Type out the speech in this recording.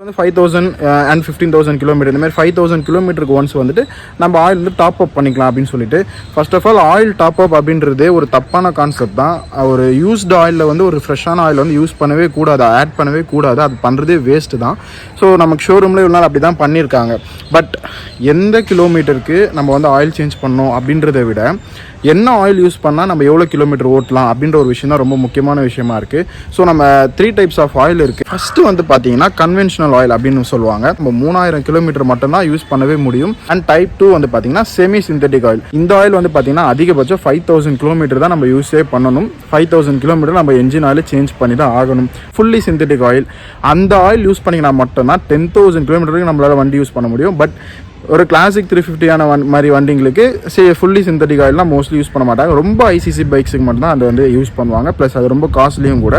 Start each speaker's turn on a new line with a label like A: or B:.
A: வந்து 5000 and 15000 kilometre இந்த மாதிரி 5000 கிலோமீட்டருக்கு ஒன்ஸ் வந்துட்டு நம்ம ஆயில் வந்து டாப் அப் பண்ணிக்கலாம் அப்படின்னு சொல்லிட்டு first of all oil top up அப்படின்றதே ஒரு தப்பான கான்செப்ட் தான். ஒரு யூஸ்டு ஆயிலில் வந்து ஒரு ஃப்ரெஷ்ஷான ஆயில் வந்து யூஸ் பண்ணவே கூடாது, ஆட் பண்ணவே கூடாது. அது பண்ணுறதே வேஸ்ட்டு தான். ஸோ நமக்கு ஷோரூமில் இவ்வளோ நாள் அப்படி தான் பண்ணியிருக்காங்க. பட் எந்த கிலோமீட்டருக்கு நம்ம வந்து ஆயில் சேஞ்ச் பண்ணோம் அப்படின்றத விட என்ன ஆயில் யூஸ் பண்ணால் நம்ம எவ்வளோ கிலோமீட்டர் ஓட்டலாம் அப்படின்ற ஒரு விஷயம் தான் ரொம்ப முக்கியமான விஷயமா இருக்குது. ஸோ நம்ம 3 டைப்ஸ் ஆஃப் ஆயில் இருக்குது. ஃபஸ்ட்டு வந்து பார்த்தீங்கன்னா கன்வென்ஷனல் ஆயில் அப்படின்னு சொல்லுவாங்க. நம்ம 3000 கிலோமீட்டர் மட்டும்தான் யூஸ் பண்ணவே முடியும். அண்ட் டைப் 2 வந்து பார்த்தீங்கன்னா செமி சிந்தட்டிக் ஆயில். இந்த ஆயில் வந்து பார்த்தீங்கன்னா அதிகபட்சம் 5000 கிலோமீட்டர் தான் நம்ம யூஸே பண்ணணும். 5000 கிலோமீட்டர் நம்ம என்ஜின் ஆயில் சேஞ்ச் பண்ணி தான் ஆகணும். ஃபுல்லி சிந்தட்டிக் ஆயில், அந்த ஆயில் யூஸ் பண்ணிங்கன்னா மட்டும்தான் 10000 கிலோமீட்டருக்கு நம்மளால் வண்டி யூஸ் பண்ண முடியும். பட் ஒரு கிளாசிக் 350 மாதிரி வண்டிங்களுக்கு ஃபுல்லி சிந்தட்டிக் ஆயில்லாம் மோஸ்ட்லி யூஸ் பண்ண மாட்டாங்க. ரொம்ப ஐசிசி பைக்ஸுக்கு மட்டும் தான் அது வந்து யூஸ் பண்ணுவாங்க. ப்ளஸ் அது ரொம்ப காஸ்ட்லியும் கூட.